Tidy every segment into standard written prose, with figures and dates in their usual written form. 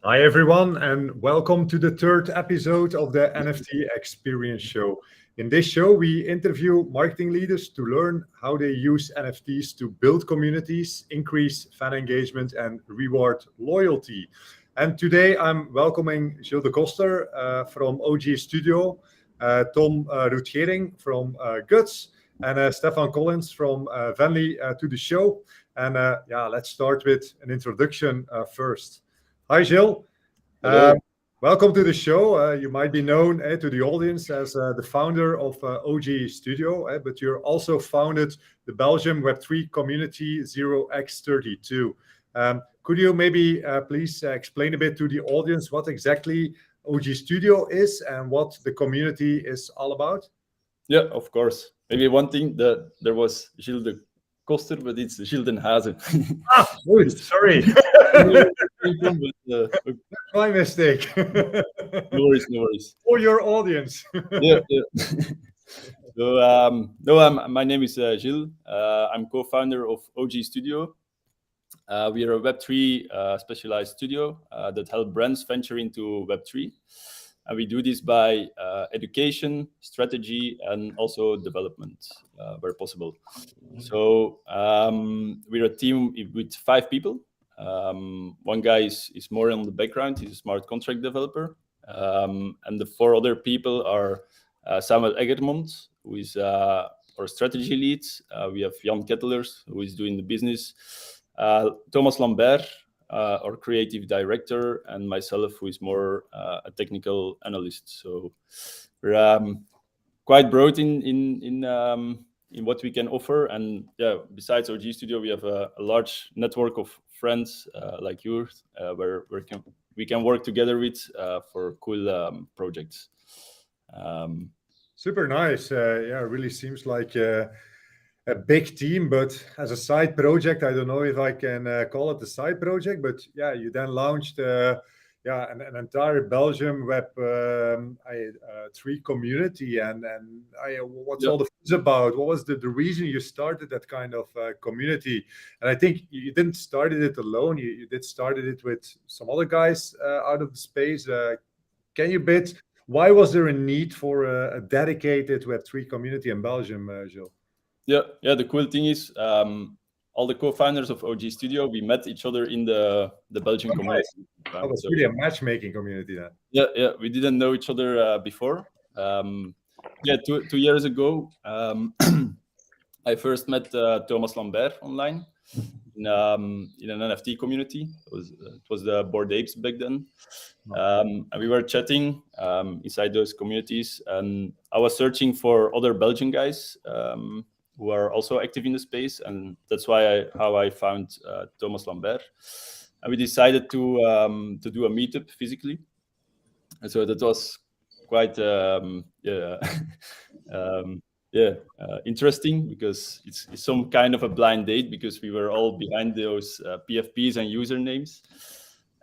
Hi, everyone, and welcome to the third episode of the NFT Experience Show. In this show, we interview marketing leaders to learn how they use NFTs to build communities, increase fan engagement, and reward loyalty. And today, I'm welcoming Gilles De Koster from OG Studio, Tom Roetgering from Guts, and Stefan Collins from Venly to the show. And let's start with an introduction first. Hi, Gilles. Hello. Welcome to the show. You might be known to the audience as the founder of OG Studio, but you're also founded the Belgium Web3 community 0x32. Could you maybe please explain a bit to the audience what exactly OG Studio is and what the community is all about? Yeah, of course. Maybe one thing that there was Gilles De Koster, but it's Gilles Den Haese. Sorry. My mistake. No worries. For your audience. Yeah. So, my name is Gilles. I'm co-founder of OG Studio. We are a Web3 specialized studio that help brands venture into Web3. And we do this by education, strategy, and also development where possible. So we're a team with 5 people. One guy is more on the background. He's a smart contract developer. And the 4 other people are Samuel Eggermont, who is our strategy lead. We have Jan Kettelers, who is doing the business. Thomas Lambert, our creative director, and myself, who is more a technical analyst. So we're quite broad in what we can offer. And yeah, besides OG Studio, we have a large network of friends like yours, where we can work together with for cool projects. Super nice. Really seems like a big team, but as a side project, I don't know if I can call it a side project, but yeah, you then launched an entire Belgium Web3 community, and what's all the fuzz about? What was the reason you started that kind of community? And I think you didn't started it alone. You did started it with some other guys out of the space. Can you why was there a need for a dedicated Web3 community in Belgium, Gilles? Yeah. The cool thing is, all the co-founders of OG Studio, we met each other in the Belgian community. That was really a matchmaking community then. Yeah. We didn't know each other before. 2 years ago, I first met Thomas Lambert online in an NFT community. It was the Bored Apes back then. And we were chatting inside those communities, and I was searching for other Belgian guys who are also active in the space, and that's how I found Thomas Lambert. And we decided to do a meetup physically, and so that was quite interesting, because it's some kind of a blind date, because we were all behind those PFPs and usernames,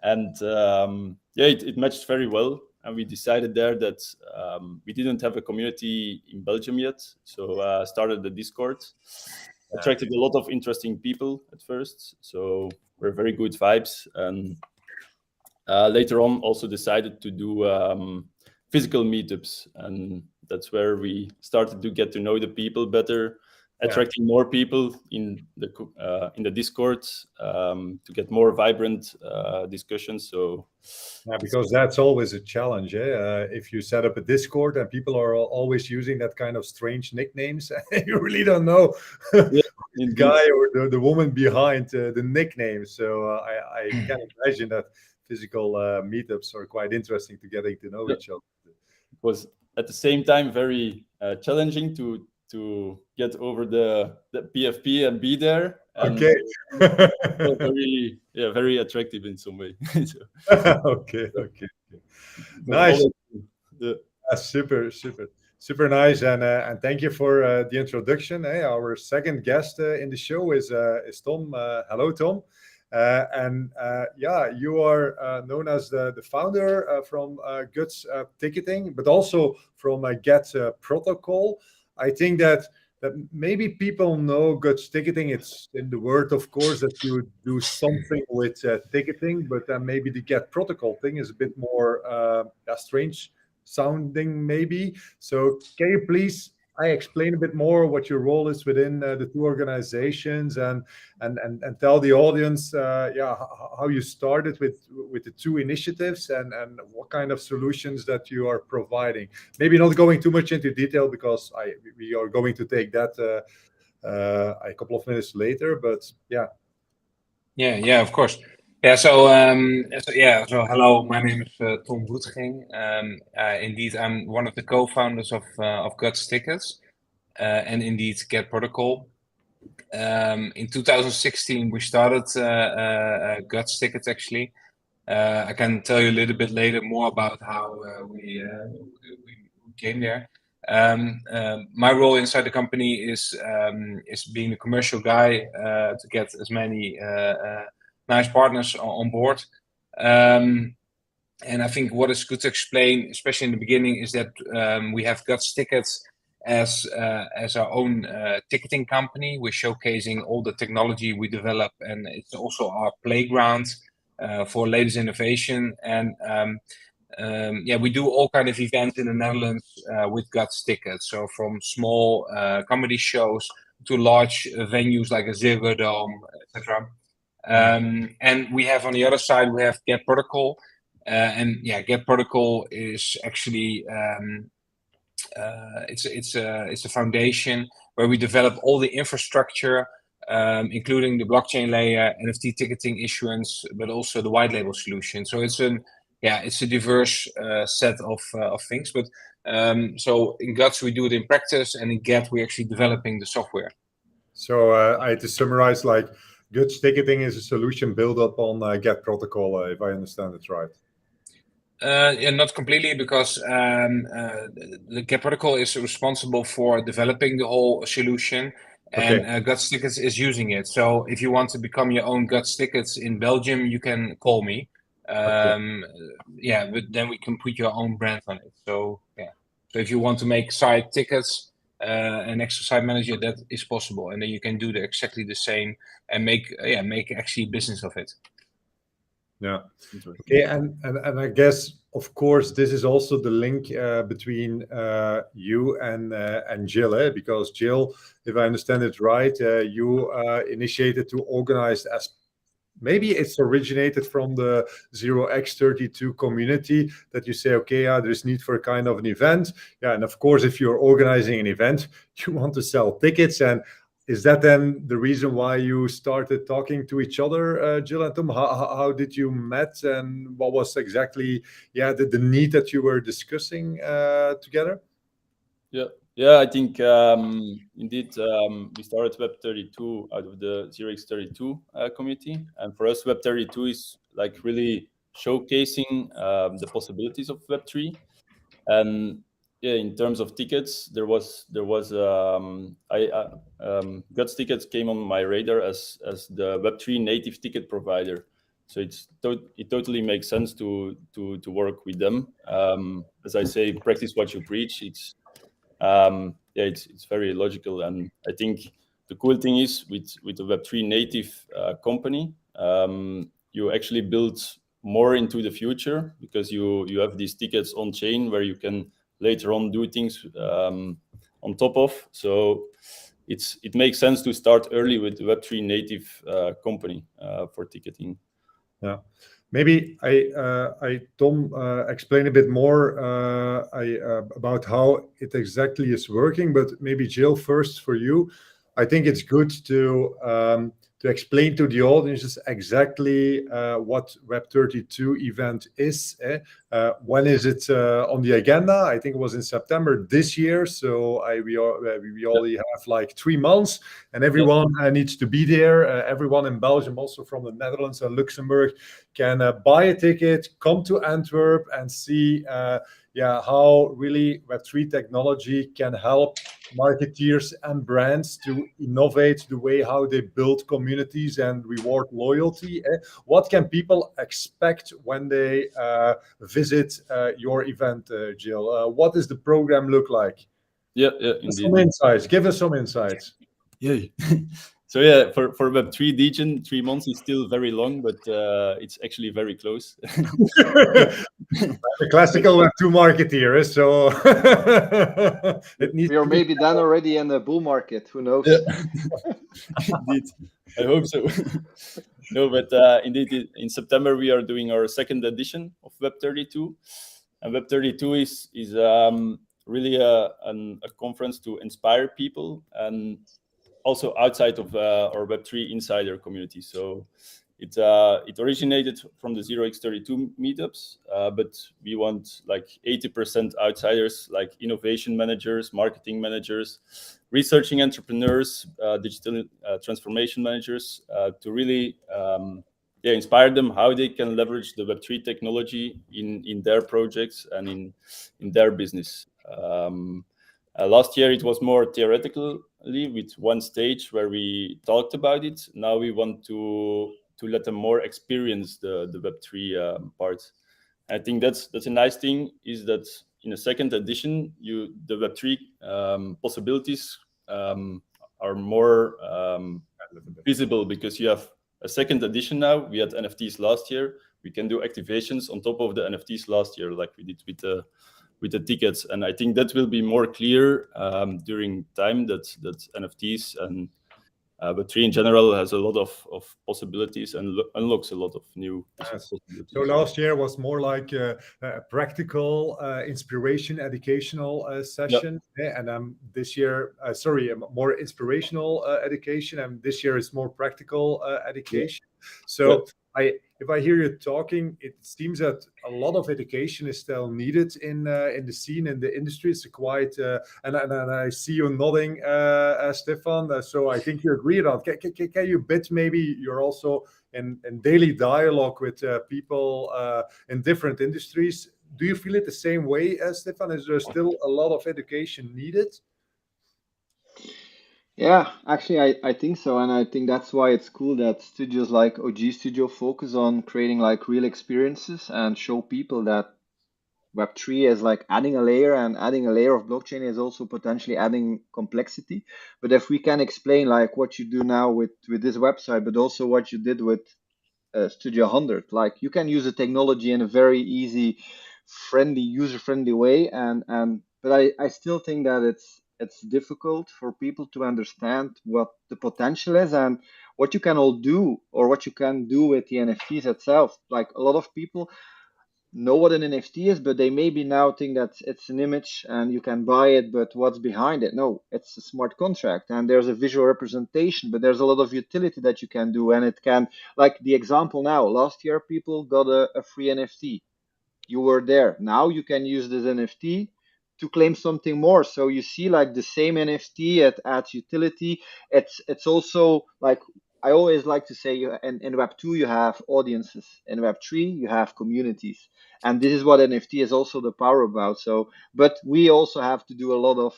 and it matched very well. And we decided there that we didn't have a community in Belgium yet, so started the Discord. Attracted a lot of interesting people at first, so we're very good vibes. And later on, also decided to do physical meetups, and that's where we started to get to know the people better, attracting more people in the Discord to get more vibrant discussions. So because that's always a challenge. If you set up a Discord and people are always using that kind of strange nicknames, you really don't know the guy or the woman behind the nickname. So I can imagine that physical meetups are quite interesting to getting to know each other. It was at the same time very challenging to get over the PFP and be there. And very attractive in some way. Okay. Nice. Super nice, and thank you for the introduction. Our second guest in the show is Tom. Hello, Tom. You are known as the founder from Guts Ticketing, but also from Get Protocol. I think that that maybe people know Guts ticketing. It's in the word, of course, that you do something with ticketing, but then maybe the get protocol thing is a bit more strange sounding, maybe. So can you please explain a bit more what your role is within the two organizations, and tell the audience, how you started with the two initiatives, and what kind of solutions that you are providing. Maybe not going too much into detail, because we are going to take that a couple of minutes later. But yeah. Yeah, of course. So hello, my name is Tom Boetging. Indeed, I'm one of the co-founders of Guts Tickets, and indeed Get Protocol. In 2016, we started Guts Tickets, actually. I can tell you a little bit later more about how we came there. My role inside the company is being the commercial guy to get as many nice partners on board. And I think what is good to explain, especially in the beginning, is that we have Guts Tickets as our own ticketing company. We're showcasing all the technology we develop, and it's also our playground for latest innovation. And we do all kind of events in the Netherlands with Guts Tickets. So from small comedy shows to large venues like a Ziggo Dome, etc. And we have on the other side, we have Get Protocol. Get Protocol is actually it's a foundation where we develop all the infrastructure, including the blockchain layer, NFT ticketing issuance, but also the white label solution. So it's a diverse set of things. But so in Guts we do it in practice, and in Get we're actually developing the software. So I had to summarize, like, Guts ticketing is a solution built up on Get Protocol, if I understand it right. Not completely, because the Get Protocol is responsible for developing the whole solution, and Guts Tickets is using it. So if you want to become your own Guts Tickets in Belgium, you can call me. But then we can put your own brand on it. So so if you want to make site tickets and extra SiteManager, that is possible, and then you can do exactly the same and make actually business of it. Yeah. Okay. And I guess, of course, this is also the link between you and Gilles, because Gilles, if I understand it right, you initiated to organize, as maybe it's originated from the 0x32 community, that you say, okay, there's need for a kind of an event. Yeah, and of course, if you're organizing an event, you want to sell tickets. And is that then the reason why you started talking to each other, Gilles and Tom? How did you met, and what was exactly the need that you were discussing together? Yeah, I think indeed we started Web32 out of the 0x32 community, and for us Web32 is like really showcasing the possibilities of Web3. And in terms of tickets, there was Guts Tickets came on my radar as the Web3 native ticket provider. So it totally makes sense to work with them. As I say, practice what you preach. It's very logical, and I think the cool thing is with the Web3 native company, you actually build more into the future, because you have these tickets on chain where you can later on do things on top of. So it makes sense to start early with the Web3 native company for ticketing. Yeah. Maybe Tom, explain a bit more about how it exactly is working, but maybe Gilles first for you. I think it's good to explain to the audiences exactly what Web32 event is. When is it on the agenda? I think it was in September this year. So we only have like 3 months, and everyone needs to be there. Everyone in Belgium, also from the Netherlands and Luxembourg, can buy a ticket, come to Antwerp, and see how really Web3 technology can help marketeers and brands to innovate the way how they build communities and reward loyalty. What can people expect when they visit your event, Gilles? What does the program look like? Yeah, indeed. Some insights. Give us some insights. Yeah. So yeah, for Web3 Degen, 3 months is still very long, but it's actually very close. The classical Web2 marketeer, so it needs. We are maybe then already in the bull market. Who knows? Yeah. Indeed, I hope so. No, but indeed, in September we are doing our second edition of Web32, and Web32 is really a conference to inspire people, and also outside of our Web3 insider community. So it originated from the 0x32 meetups, but we want like 80% outsiders, like innovation managers, marketing managers, researching entrepreneurs, digital transformation managers, to really inspire them how they can leverage the Web3 technology in their projects and in their business. Last year it was more theoretically with one stage where we talked about it. Now we want to let them more experience the Web3 part. I think that's a nice thing, is that in a second edition, the Web3 possibilities are more visible, because you have a second edition now. We had NFTs last year. We can do activations on top of the NFTs last year, like we did with the tickets, and I think that will be more clear during time that NFTs and Web3 in general has a lot of possibilities and unlocks a lot of new possibilities. So last year was more like a practical inspiration, educational session, and this year, more inspirational education, and this year is more practical education. So if I hear you talking, it seems that a lot of education is still needed in the scene, in the industry. It's quite, and I see you nodding, Stefan. So I think you agree on. Can you maybe you're also in daily dialogue with people in different industries. Do you feel it the same way, Stefan? Is there still a lot of education needed? Yeah, actually, I think so. And I think that's why it's cool that studios like OG Studio focus on creating like real experiences and show people that Web3 is like adding a layer, and adding a layer of blockchain is also potentially adding complexity. But if we can explain like what you do now with this website, but also what you did with Studio 100, like you can use the technology in a very easy, friendly, user-friendly way. But I still think that it's difficult for people to understand what the potential is and what you can all do, or what you can do with the NFTs itself. Like a lot of people know what an NFT is, but they maybe now think that it's an image and you can buy it, but what's behind it? No, it's a smart contract and there's a visual representation, but there's a lot of utility that you can do. And it can, like the example now, last year people got a free NFT. You were there. Now you can use this NFT to claim something more. So you see like the same NFT, it adds utility. It's also like, I always like to say, in Web2 you have audiences, in Web3 you have communities, and this is what NFT is also the power about. So, but we also have to do a lot of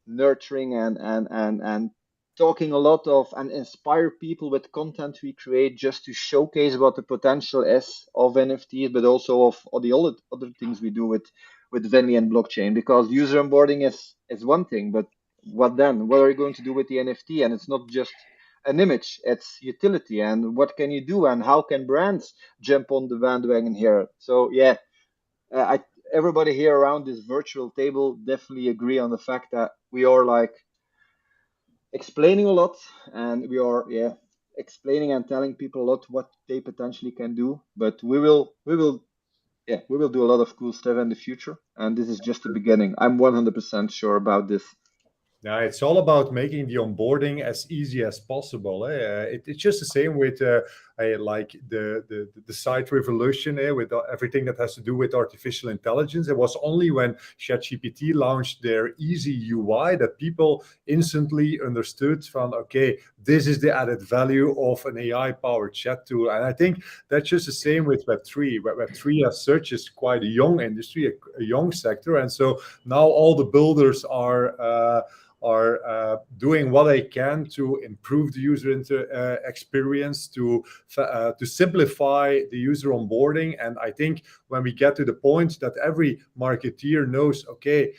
nurturing and talking a lot of, and inspire people with content we create, just to showcase what the potential is of NFTs, but also of all the other things we do with Venly and blockchain. Because user onboarding is one thing, but what then? What are you going to do with the NFT? And it's not just an image, it's utility, and what can you do, and how can brands jump on the bandwagon here? So yeah, everybody here around this virtual table definitely agree on the fact that we are like explaining a lot, and we are explaining and telling people a lot what they potentially can do. But we will do a lot of cool stuff in the future, and this is just the beginning. I'm 100% sure about this. Yeah, it's all about making the onboarding as easy as possible. It's just the same with like the site revolution, with everything that has to do with artificial intelligence. It was only when ChatGPT launched their easy UI that people instantly understood from, okay, this is the added value of an AI-powered chat tool. And I think that's just the same with Web3. Web3 as such is quite a young industry, a young sector. And so now all the builders are doing what they can to improve the user experience, to simplify the user onboarding. And I think when we get to the point that every marketeer knows, okay,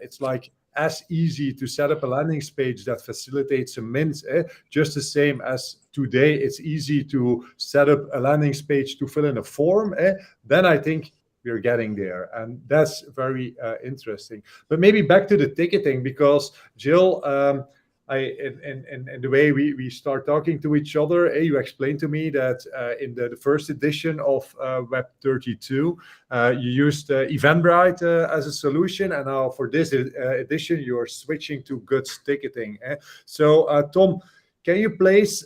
it's like as easy to set up a landing page that facilitates a mint, just the same as today it's easy to set up a landing page to fill in a form, then I think we're getting there, and that's very interesting. But maybe back to the ticketing, because Gilles, in the way we start talking to each other, you explained to me that in the first edition of Web32, you used Eventbrite as a solution, and now for this edition, you're switching to Guts ticketing. So, Tom, can you please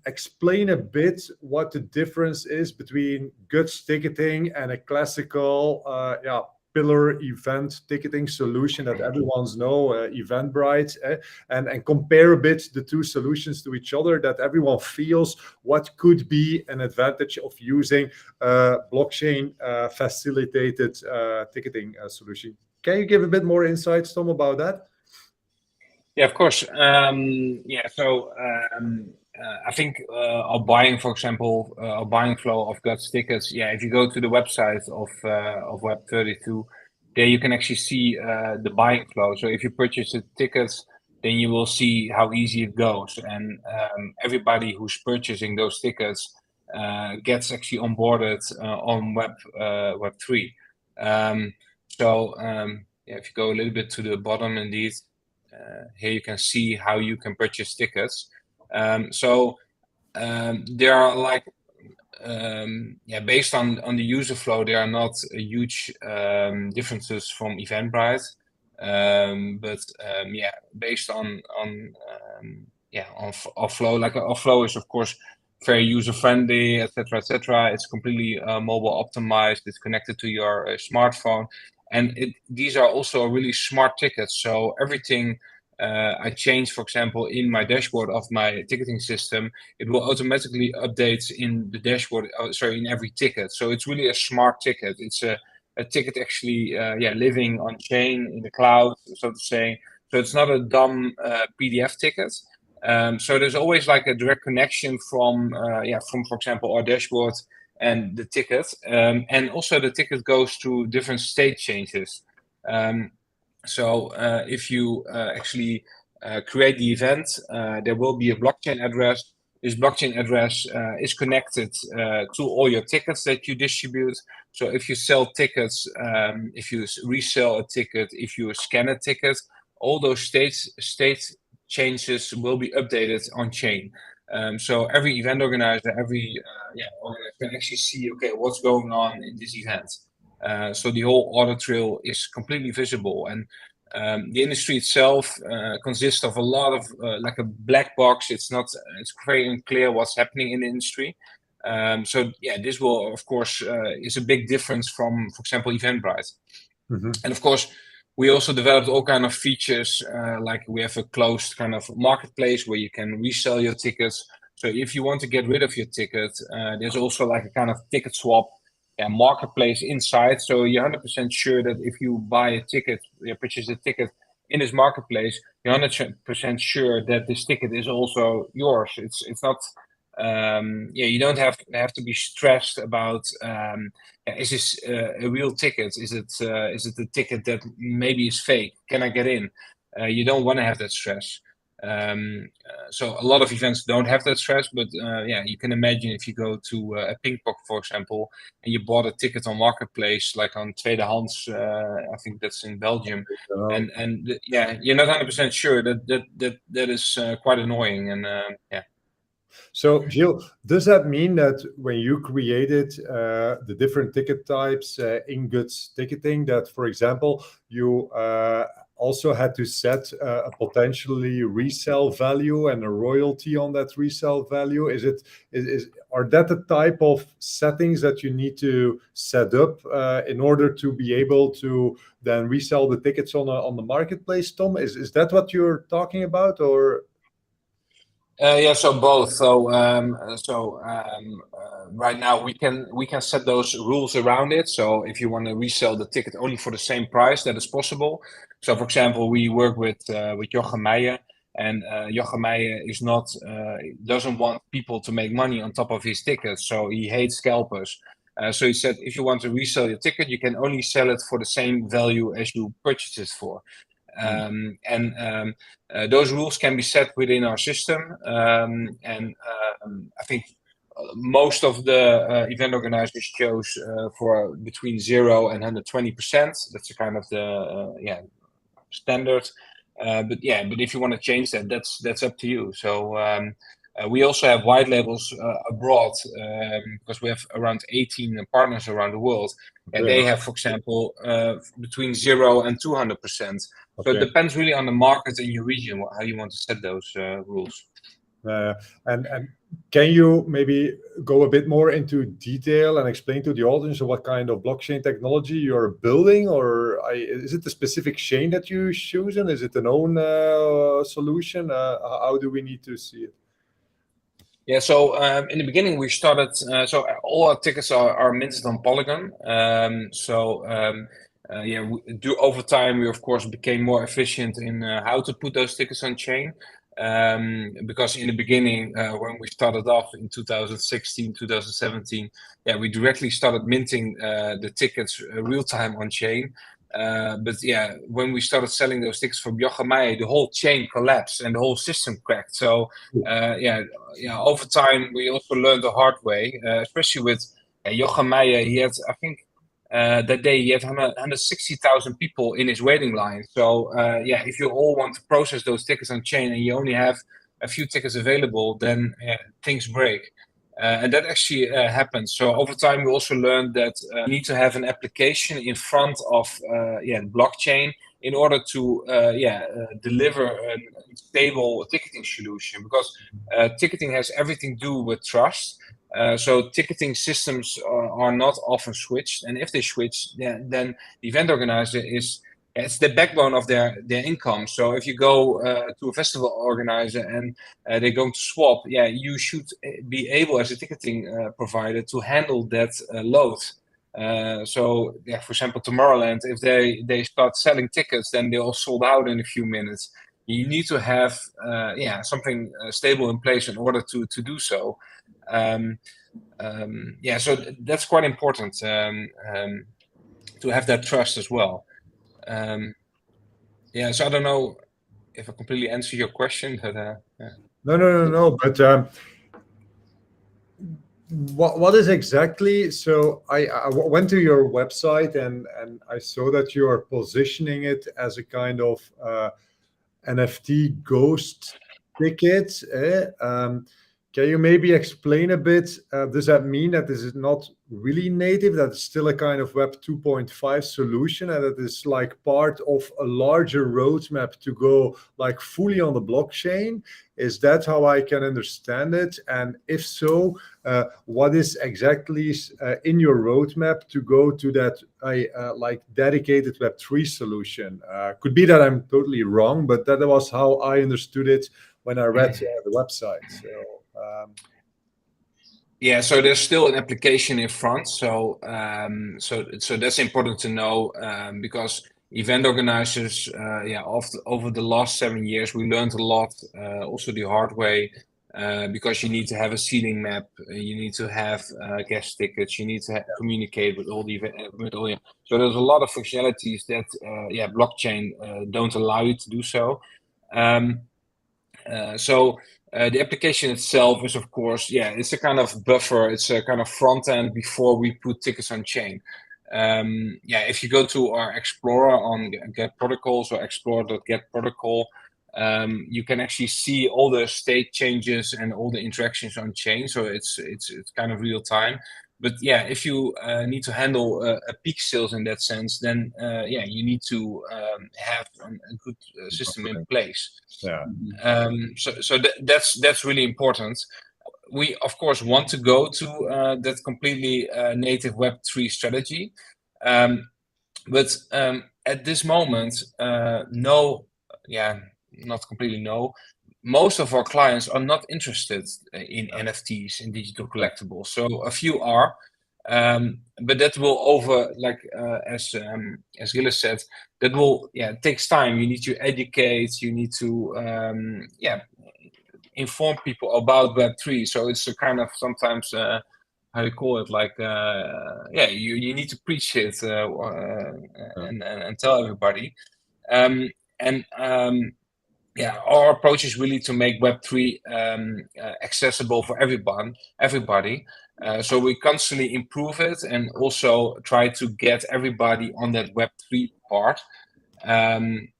explain a bit what the difference is between Guts ticketing and a classical pillar event ticketing solution that everyone's know, Eventbrite, and compare a bit the two solutions to each other, that everyone feels what could be an advantage of using blockchain facilitated ticketing solution. Can you give a bit more insights, Tom, about that? Yeah, of course. I think our buying, for example, our buying flow of Guts tickets. Yeah, if you go to the website of Web32, there you can actually see the buying flow. So if you purchase the tickets, then you will see how easy it goes, and everybody who's purchasing those tickets gets actually onboarded on Web3. If you go a little bit to the bottom, indeed. Here you can see how you can purchase tickets. There are like, based on the user flow, there are not huge differences from Eventbrite. Based on our flow, like our flow is of course very user friendly, etc., etc. It's completely mobile optimized. It's connected to your smartphone. And these are also really smart tickets. So everything I change, for example, in my dashboard of my ticketing system, it will automatically update in the dashboard, in every ticket. So it's really a smart ticket. It's a ticket actually, living on chain in the cloud, so to say. So it's not a dumb PDF ticket. So there's always like a direct connection from, for example, our dashboard and the ticket, and also the ticket goes through different state changes. If you actually create the event, there will be a blockchain address. This blockchain address is connected to all your tickets that you distribute. So if you sell tickets, if you resell a ticket, if you scan a ticket, all those state changes will be updated on chain. So every event organizer, organizer can actually see, okay, what's going on in this event. So the whole audit trail is completely visible, and the industry itself consists of a lot of like a black box. It's very unclear what's happening in the industry. This will, of course, is a big difference from, for example, Eventbrite. Mm-hmm. And of course, we also developed all kind of features, like we have a closed kind of marketplace where you can resell your tickets. So if you want to get rid of your ticket, there's also like a kind of ticket swap marketplace inside. So you're 100% sure that if you buy a ticket, purchase a ticket in this marketplace, you're 100% sure that this ticket is also yours. It's not, you don't have to be stressed about, is this a real ticket? Is it a ticket that maybe is fake? Can I get in? You don't want to have that stress. So a lot of events don't have that stress, but you can imagine if you go to a Pinkpop, for example, and you bought a ticket on marketplace, like on Tweedehands, I think that's in Belgium, and you're not 100% sure. That is quite annoying, and So, Gilles, does that mean that when you created the different ticket types in Guts ticketing, that, for example, you also had to set a potentially resale value and a royalty on that resale value? Are that the type of settings that you need to set up in order to be able to then resell the tickets on the marketplace, Tom? Is that what you're talking about, or? So both. Right now we can set those rules around it. So if you want to resell the ticket only for the same price, that is possible. So for example, we work with Gilles Meyer, and Gilles Meyer doesn't want people to make money on top of his tickets. So he hates scalpers. So he said, if you want to resell your ticket, you can only sell it for the same value as you purchased it for. Those rules can be set within our system. I think most of the event organizers chose for between 0 and 120%. That's a kind of the standard. But if you want to change that, that's up to you. So we also have white labels abroad because we have around 18 partners around the world, and they have, for example, between 0 and 200%. So it depends really on the market and your region how you want to set those rules. And can you maybe go a bit more into detail and explain to the audience what kind of blockchain technology you're building, or is it a specific chain that you're choosing? Is it an own solution? How do we need to see it? Yeah, so in the beginning we started, so all our tickets are minted on Polygon. Over time we of course became more efficient in how to put those tickets on chain. Because in the beginning, when we started off in 2016, 2017, we directly started minting the tickets real time on chain. When we started selling those tickets for Jochemeyer, the whole chain collapsed and the whole system cracked. So over time we also learned the hard way, especially with Jochemeyer. He had, I think, that day he had 160,000 people in his waiting line. So if you all want to process those tickets on chain and you only have a few tickets available, then things break. And that actually happens. So over time, we also learned that you need to have an application in front of the blockchain in order to deliver a stable ticketing solution, because ticketing has everything to do with trust. So ticketing systems are not often switched, and if they switch, then the event organizer it's the backbone of their income. So if you go to a festival organizer and they're going to swap, you should be able as a ticketing provider to handle that load. For example, Tomorrowland, if they start selling tickets, then they're all sold out in a few minutes. You need to have something stable in place in order to do so. So that's quite important to have that trust as well. So I don't know if I completely answer your question, but No. But what is exactly? So I went to your website and I saw that you are positioning it as a kind of NFT ghost ticket. Can you maybe explain a bit? Does that mean that this is not really native, that it's still a kind of Web 2.5 solution, and that is like part of a larger roadmap to go like fully on the blockchain? Is that how I can understand it? And if so, what is exactly in your roadmap to go to that like dedicated Web3 solution? Could be that I'm totally wrong, but that was how I understood it when I read the website. So there's still an application in front. So that's important to know, because event organizers, over the last 7 years, we learned a lot, also the hard way, because you need to have a seating map, you need to have guest tickets, you need to communicate with all the so there's a lot of functionalities that blockchain don't allow you to do so. The application itself is, of course, it's a kind of buffer. It's a kind of front end before we put tickets on chain. If you go to our Explorer on Get Protocols or Explorer.get protocol, you can actually see all the state changes and all the interactions on chain. So it's kind of real time. But if you need to handle a peak sales in that sense, then you need to have a good system in place. That's really important. We of course want to go to that completely native Web3 strategy, but at this moment, not completely no. Most of our clients are not interested in NFTs, in digital collectibles. So a few are, but that will as Gilles said, that will takes time. You need to educate. You need to inform people about Web3. So it's a kind of sometimes how you call it, like you need to preach it and tell everybody. And our approach is really to make Web3 accessible for everybody. So we constantly improve it and also try to get everybody on that Web3 part. And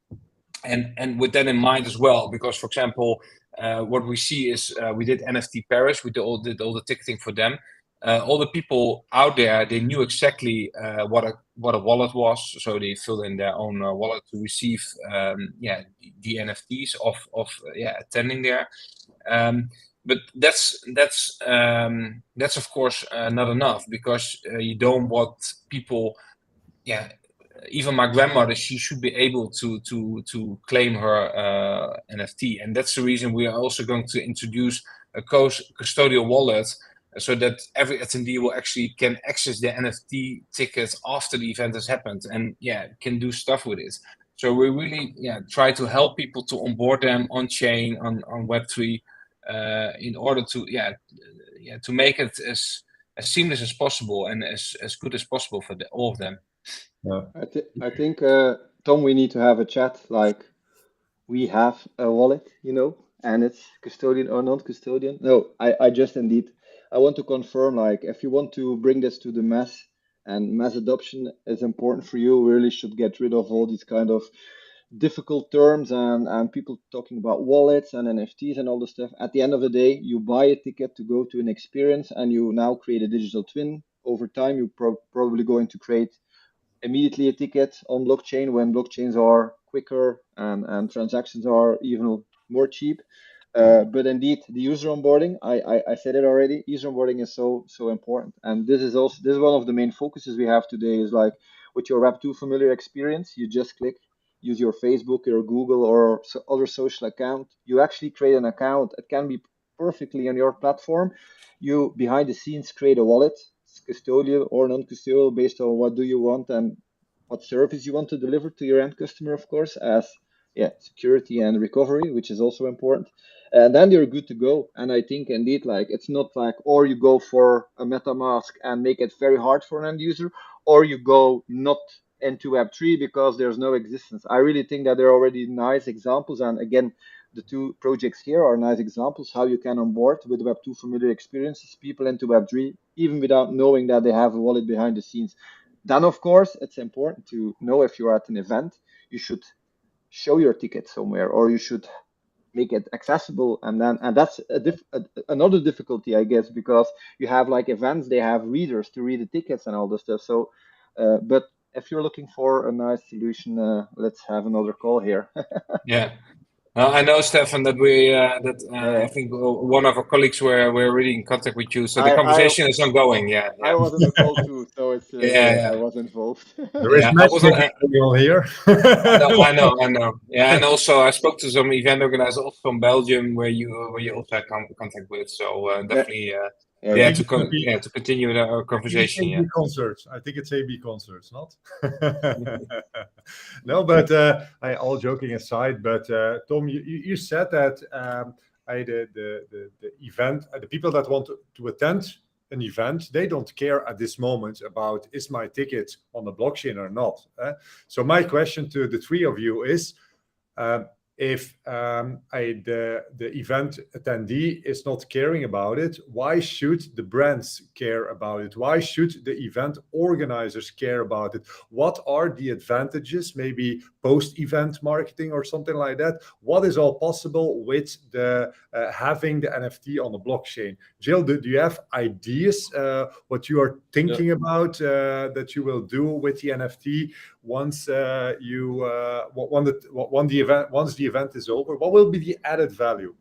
with that in mind as well, because for example, what we see is we did NFT Paris, we did all the ticketing for them. All the people out there, they knew exactly what a wallet was, so they filled in their own wallet to receive the NFTs of attending there. But that's of course not enough, because you don't want people. Even my grandmother, she should be able to claim her NFT, and that's the reason we are also going to introduce a custodial wallet, so that every attendee will actually can access the NFT tickets after the event has happened, and can do stuff with it. So we really try to help people to onboard them on chain on Web3 in order to make it as seamless as possible and as good as possible for all of them. Yeah. I think Tom, we need to have a chat. Like, we have a wallet, and it's custodian or non-custodian. No, I just indeed, I want to confirm, like, if you want to bring this to the mass, and mass adoption is important for you, we really should get rid of all these kind of difficult terms and people talking about wallets and NFTs and all this stuff. At the end of the day, you buy a ticket to go to an experience, and you now create a digital twin. Over time, you're probably going to create immediately a ticket on blockchain when blockchains are quicker and transactions are even more cheap. But indeed, the user onboarding, I said it already, user onboarding is so important. And this is one of the main focuses we have today, is like, with your Web2 familiar experience, you just click, use your Facebook or Google or other social account. You actually create an account. It can be perfectly on your platform. You, behind the scenes, create a wallet, custodial or non-custodial, based on what do you want and what service you want to deliver to your end customer, of course, as security and recovery, which is also important. And then you're good to go. And I think indeed, like, it's not like, or you go for a MetaMask and make it very hard for an end user, or you go not into Web3 because there's no existence. I really think that there are already nice examples. And again, the two projects here are nice examples how you can onboard with Web2 familiar experiences people into Web3, even without knowing that they have a wallet behind the scenes. Then, of course, it's important to know, if you're at an event, you should show your ticket somewhere, or you should make it accessible. And that's another difficulty, I guess, because you have, like, events, they have readers to read the tickets and all this stuff. So, but if you're looking for a nice solution, let's have another call here. Yeah. I know, Stefan, that I think one of our colleagues were really in contact with you, so the conversation is ongoing. I was on the call too, so it's I was involved. There is matchmaking going on here. I know. Yeah, and also I spoke to some event organizers also from Belgium, where you also had contact with. So definitely, to continue our conversation. AB concerts. I think it's AB concerts, not? No, but all joking aside, but Tom, you said that the event, the people that want to attend an event, they don't care at this moment about, is my ticket on the blockchain or not. So my question to the three of you is, if the event attendee is not caring about it, why should the brands care about it? Why should the event organizers care about it? What are the advantages, maybe post-event marketing or something like that? What is all possible with the having the NFT on the blockchain? Gilles, do you have ideas what you are thinking about that you will do with the NFT once the event is over? What will be the added value?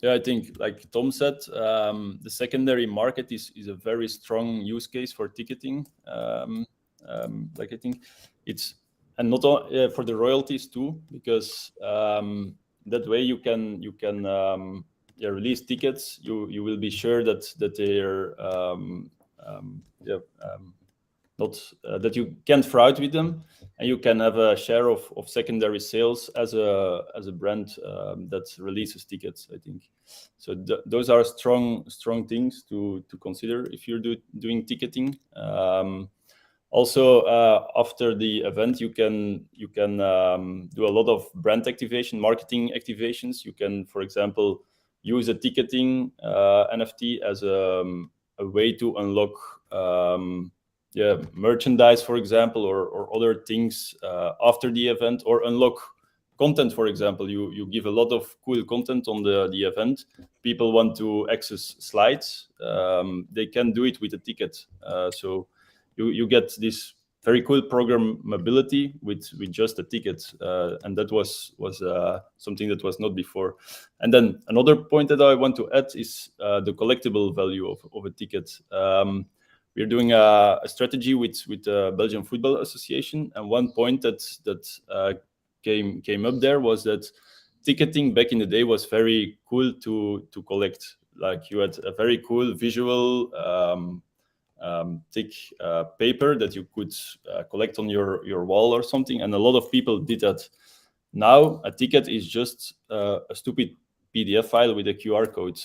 Yeah, I think, like Tom said, the secondary market is a very strong use case for ticketing. Like, I think it's, and not for the royalties too, because that way you can release tickets. You will be sure that they're not that you can't fraud with them, and you can have a share of secondary sales as a brand that releases tickets, I think. So those are strong things to consider if you're doing ticketing. Also, after the event, you can do a lot of brand activation, marketing activations. You can, for example, use a ticketing NFT as a way to unlock merchandise, for example, or other things after the event, or unlock content. For example, you give a lot of cool content on the event. People want to access slides. They can do it with a ticket. So you get this very cool programmability with just a ticket, and that was something that was not before. And then another point that I want to add is the collectible value of a ticket. We're doing a strategy with the Belgian Football Association, and one point that came up there was that ticketing back in the day was very cool to collect. Like, you had a very cool visual thick paper that you could collect on your wall or something, and a lot of people did that. Now a ticket is just a stupid PDF file with a QR code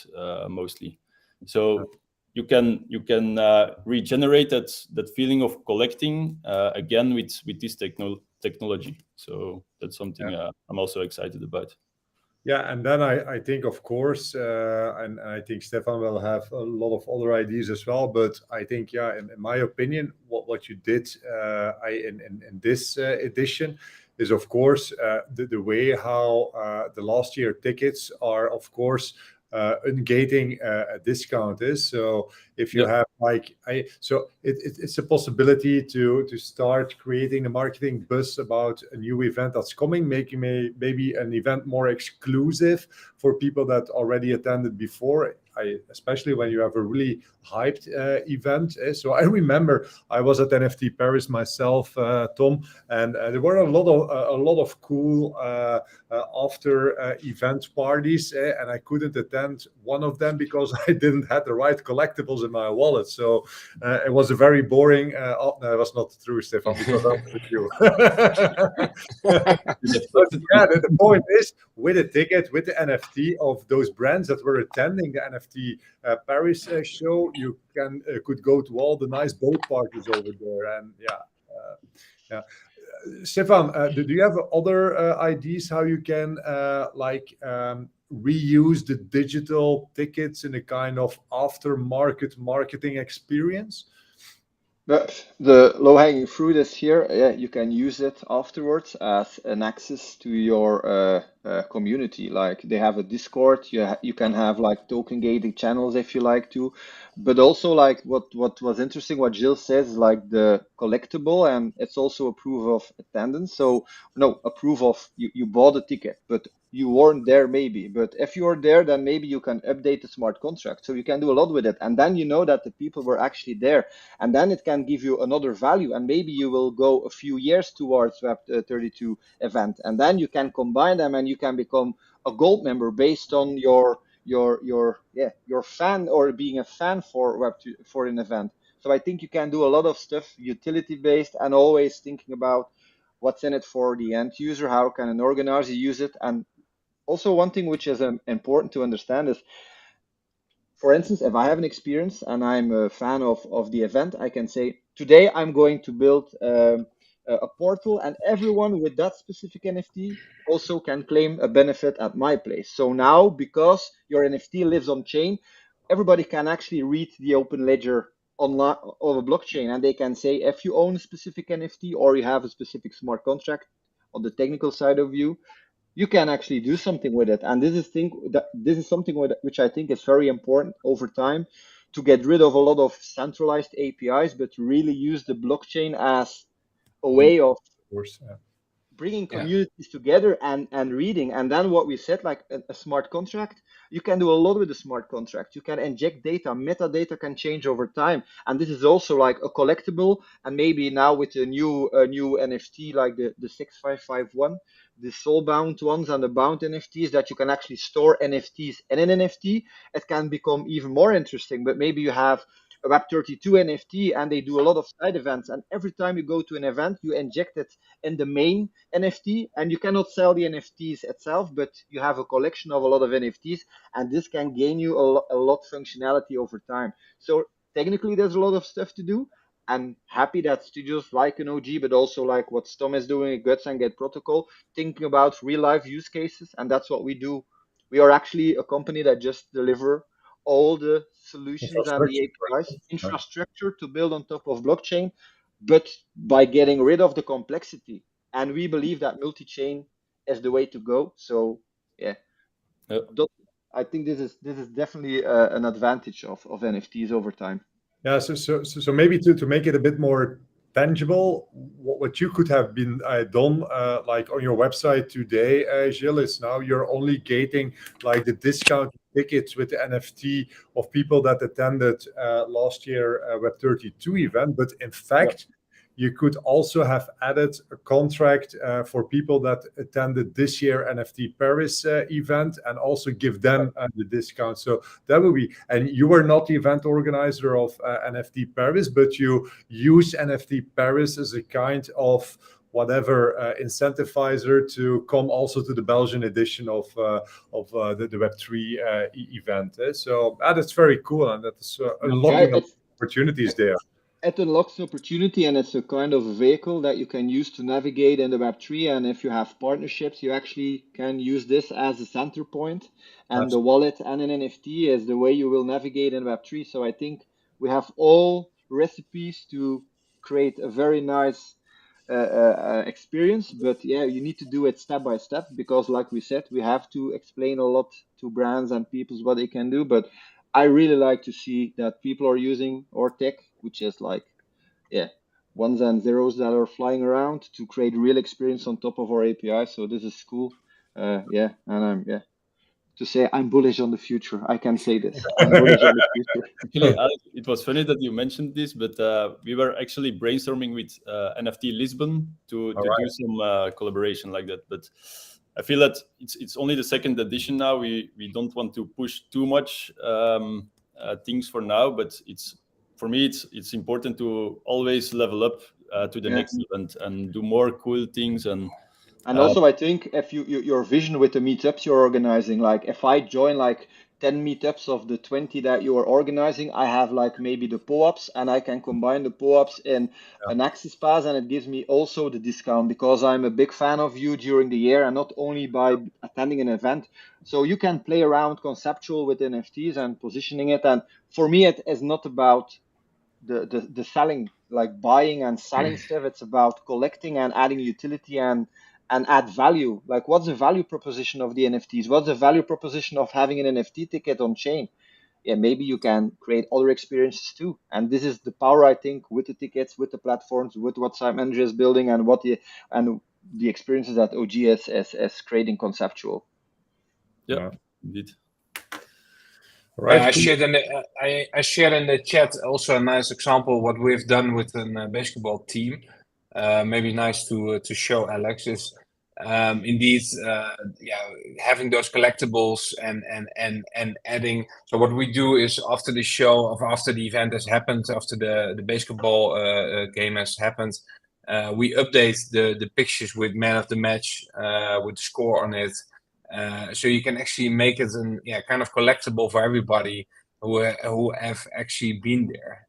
mostly. So you can regenerate that feeling of collecting again with this technology. So that's something I'm also excited about. Yeah, and then I think, of course, and I think Stefan will have a lot of other ideas as well. But I think, in my opinion, what you did in this edition is, of course, the way how the last year tickets are, of course, ungating a discount is. So if you have it's a possibility to start creating a marketing buzz about a new event that's coming, making maybe an event more exclusive for people that already attended before. Especially when you have a really hyped event. So I remember I was at NFT Paris myself, Tom, and there were a lot of cool after event parties, and I couldn't attend one of them because I didn't have the right collectibles in my wallet. So it was a very boring. No, it was not true, Stefan, because I was with you. But the point is, with a ticket, with the NFT of those brands that were attending the NFT Paris show, you could go to all the nice boat parties over there. And Stefan, do you have other ideas how you can reuse the digital tickets in a kind of aftermarket marketing experience? But the low-hanging fruit is here. Yeah, you can use it afterwards as an access to your community. Like, they have a Discord. You can have like token gating channels if you like to. But also, like, what was interesting, what Gilles says, is like the collectible, and it's also a proof of attendance. So no, a proof of you bought a ticket, but you weren't there maybe. But if you were there, then maybe you can update the smart contract. So you can do a lot with it, and then you know that the people were actually there, and then it can give you another value, and maybe you will go a few years towards Web32 event, and then you can combine them, and you can become a gold member based on your fan, or being a fan for Web2 for an event. So I think you can do a lot of stuff utility based, and always thinking about what's in it for the end user, how can an organizer use it. And also, one thing which is important to understand is, for instance, if I have an experience and I'm a fan of the event, I can say, today I'm going to build a portal, and everyone with that specific NFT also can claim a benefit at my place. So now, because your NFT lives on chain, everybody can actually read the open ledger online of a blockchain, and they can say, if you own a specific NFT or you have a specific smart contract on the technical side of you, you can actually do something with it. And this is something which I think is very important over time, to get rid of a lot of centralized APIs, but really use the blockchain as a way of course, bringing communities together and reading. And then what we said, like a smart contract, you can do a lot with a smart contract. You can inject data, metadata can change over time. And this is also like a collectible. And maybe now with a new NFT, like the 6551, the soul-bound ones and the bound NFTs, that you can actually store NFTs in an NFT, it can become even more interesting. But maybe you have a Web32 NFT and they do a lot of side events. And every time you go to an event, you inject it in the main NFT, and you cannot sell the NFTs itself, but you have a collection of a lot of NFTs, and this can gain you a lot functionality over time. So technically, there's a lot of stuff to do, and happy that studios like an OG, but also like what Tom is doing at Guts and Get Protocol, thinking about real life use cases. And that's what we do. We are actually a company that just deliver all the solutions and the APIs, infrastructure to build on top of blockchain, but by getting rid of the complexity. And we believe that multi-chain is the way to go. So yeah, I think this is definitely an advantage of NFTs over time. Yeah, so maybe to make it a bit more tangible, what you could have been done, like on your website today, Gilles, is now you're only gating like the discount tickets with the NFT of people that attended last year Web32 event, but in fact, you could also have added a contract for people that attended this year NFT Paris event and also give them the discount. So that would be, and you were not the event organizer of NFT Paris, but you use NFT Paris as a kind of whatever incentivizer to come also to the Belgian edition of the Web3 event. So that's very cool, and that's unlocking opportunities there. It unlocks an opportunity, and it's a kind of vehicle that you can use to navigate in the Web3. And if you have partnerships, you actually can use this as a center point. And the wallet and an NFT is the way you will navigate in Web3. So I think we have all recipes to create a very nice experience. But yeah, you need to do it step by step, because like we said, we have to explain a lot to brands and people what they can do. But I really like to see that people are using our tech, which is like, ones and zeros that are flying around, to create real experience on top of our API. So this is cool. And I'm to say I'm bullish on the future. I can say this. I'm bullish on the future. Actually, Alex, it was funny that you mentioned this, but we were actually brainstorming with NFT Lisbon to do some collaboration like that. But I feel that it's only the second edition now. We don't want to push too much things for now, but for me it's important to always level up to the next event and do more cool things. And also I think if your vision with the meetups you're organizing, like if I join like 10 meetups of the 20 that you are organizing, I have like maybe the POAPs, and I can combine the POAPs in an access pass, and it gives me also the discount, because I'm a big fan of you during the year, and not only by attending an event. So you can play around conceptual with NFTs and positioning it. And for me, it is not about the selling, like buying and selling stuff. It's about collecting and adding utility and add value. Like, what's the value proposition of the NFTs? What's the value proposition of having an NFT ticket on chain? Yeah, maybe you can create other experiences too. And this is the power, I think, with the tickets, with the platforms, with what SiteManager is building, and the experiences that OG is creating conceptual. Yeah, indeed. Right. I shared in the chat also a nice example what we've done with a basketball team. Maybe nice to show, Alex, is indeed having those collectibles and adding. So what we do is after the show, or after the event has happened, after the basketball game has happened, we update the pictures with man of the match, with the score on it. So you can actually make it kind of collectible for everybody who have actually been there.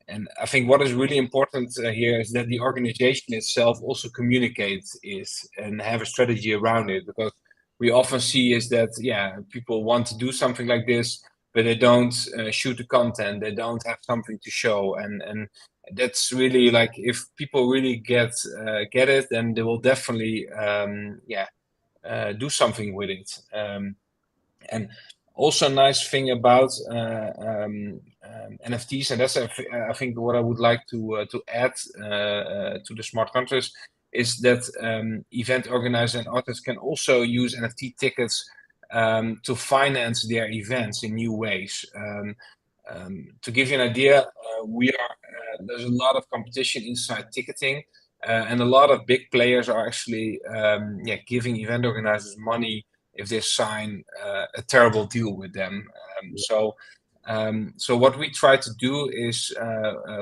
And I think what is really important here is that the organization itself also communicates and have a strategy around it, because we often see is that people want to do something like this, but they don't shoot the content, they don't have something to show, and that's really like, if people really get it, then they will definitely do something with it. And also a nice thing about NFTs, and that's I think what I would like to add to the smart contracts, is that event organizers and artists can also use NFT tickets to finance their events in new ways. To give you an idea, there's a lot of competition inside ticketing, and a lot of big players are actually giving event organizers money if they sign a terrible deal with them. So what we try to do is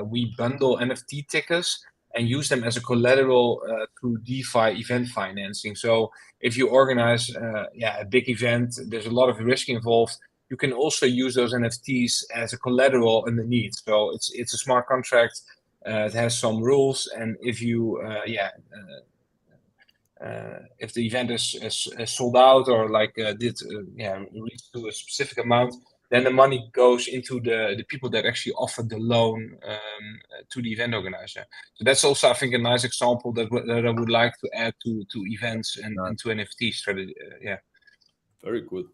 we bundle NFT tickets and use them as a collateral through DeFi event financing. So if you organize a big event, there's a lot of risk involved. you can also use those NFTs as a collateral underneath. So it's a smart contract. It has some rules, and if you if the event is sold out or reach to a specific amount, then the money goes into the people that actually offered the loan to the event organizer. So that's also, I think, a nice example that I would like to add to events and to NFT strategy. Very cool.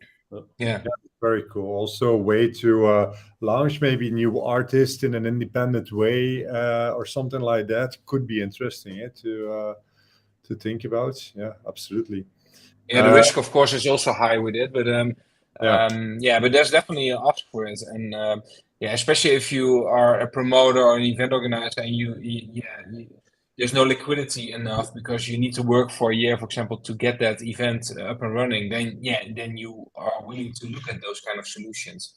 Yeah. Very cool. Also a way to launch maybe new artists in an independent way or something like that could be interesting to think about. Yeah, absolutely. Yeah, the risk, of course, is also high with it, but but there's definitely an ask for it, and especially if you are a promoter or an event organizer, and there's no liquidity enough because you need to work for a year, for example, to get that event up and running. Then you are willing to look at those kind of solutions.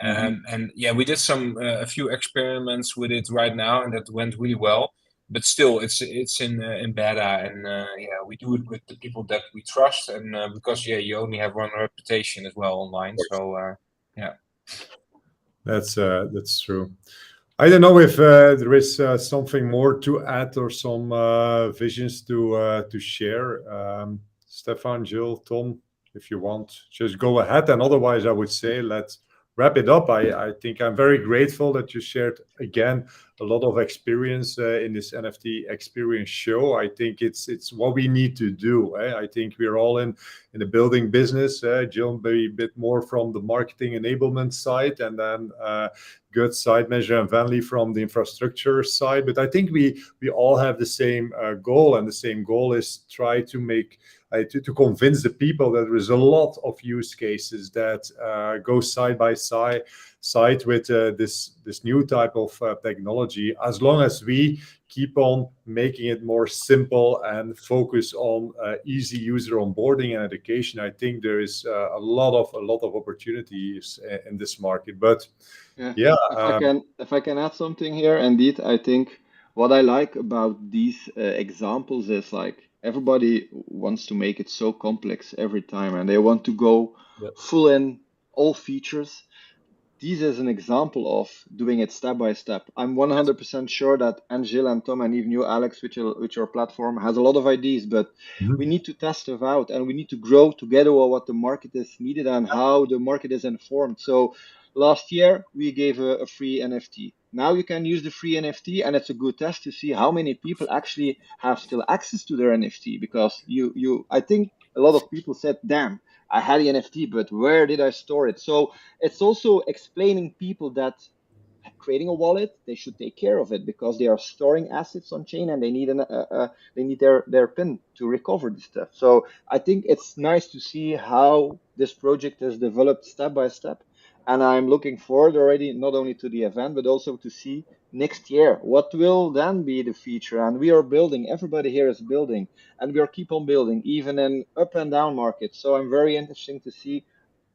And we did a few experiments with it right now, and that went really well. But still, it's in beta, and we do it with the people that we trust, and because you only have one reputation as well online. So that's true. I don't know if there is something more to add or some visions to share. Stefan, Gilles, Tom, if you want, just go ahead. And otherwise, I would say let's wrap it up. I think I'm very grateful that you shared again a lot of experience in this NFT Experience Show. I think it's what we need to do. I think we're all in the building business. Gilles maybe a bit more from the marketing enablement side, and then good SiteManager and Venly from the infrastructure side. But I think we all have the same goal, and the same goal is try to make to convince the people that there is a lot of use cases that go side by side with this new type of technology, as long as we keep on making it more simple and focus on easy user onboarding and education. I think there is a lot of opportunities in this market. But if I can add something here, indeed, I think what I like about these examples is like everybody wants to make it so complex every time, and they want to go full in all features. This is an example of doing it step by step. I'm 100% sure that Gilles and Tom and even you, Alex, with your platform, has a lot of ideas, but we need to test stuff out, and we need to grow together with what the market is needed and how the market is informed. So last year, we gave a free NFT. Now you can use the free NFT, and it's a good test to see how many people actually have still access to their NFT, because I think a lot of people said, damn, I had the NFT, but where did I store it? So it's also explaining people that creating a wallet, they should take care of it because they are storing assets on chain, and they need their PIN to recover this stuff. So I think it's nice to see how this project is developed step by step. And I'm looking forward already, not only to the event, but also to see next year what will then be the feature. And we are building, everybody here is building, and we are keep on building, even in up and down markets. So I'm very interested to see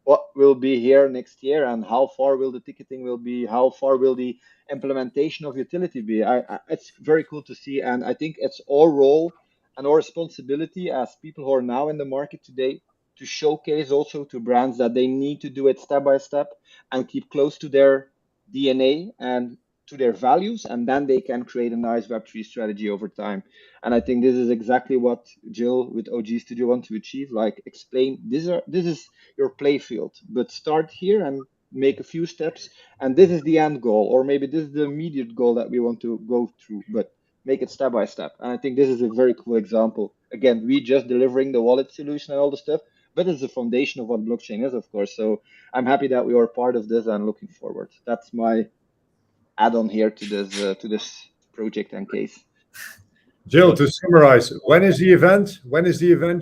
what will be here next year, and how far will the ticketing will be, how far will the implementation of utility be. It's very cool to see, and I think it's our role and our responsibility as people who are now in the market today to showcase also to brands that they need to do it step by step and keep close to their DNA and to their values, and then they can create a nice Web3 strategy over time. And I think this is exactly what Gilles with OG Studio want to achieve. Like, explain this is your play field, but start here and make a few steps, and this is the end goal, or maybe this is the immediate goal that we want to go through, but make it step by step. And I think this is a very cool example. Again, we just delivering the wallet solution and all the stuff, but it's the foundation of what blockchain is, of course. So I'm happy that we are part of this and looking forward. That's my add-on here to this project and case. Gilles, to summarize, when is the event?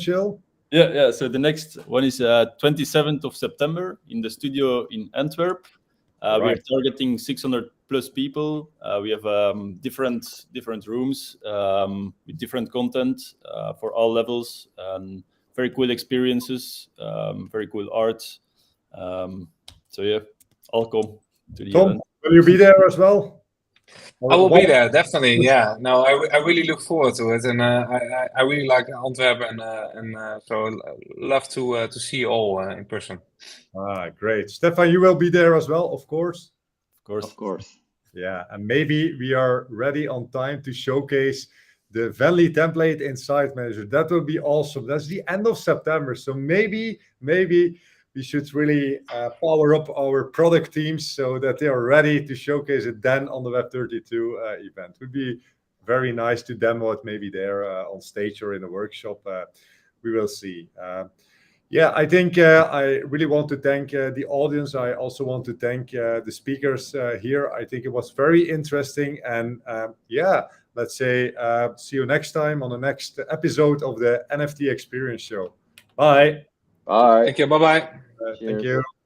Gilles? Yeah. So the next one is 27th of September in the studio in Antwerp. Right. We are targeting 600 plus people. We have different rooms with different content for all levels. Very cool experiences, very cool art. So yeah, I'll come to the Tom, event. will you be there as well? I will What- be there, definitely. Yeah, no, I really look forward to it, and I really like Antwerp, and so love to see you all in person. Great. Stefan, you will be there as well, of course. Of course. Of course. Yeah, and maybe we are ready on time to showcase the Venly template in SiteManager. That will be awesome. That's the end of September, so maybe we should really power up our product teams so that they are ready to showcase it then on the Web32 event. Would be very nice to demo it maybe there on stage or in a workshop. We will see. Yeah, I think I really want to thank the audience. I also want to thank the speakers here. I think it was very interesting. And yeah, let's say see you next time on the next episode of the NFT Experience Show. Bye. Bye. Thank you. Bye bye. Thank Cheers. you.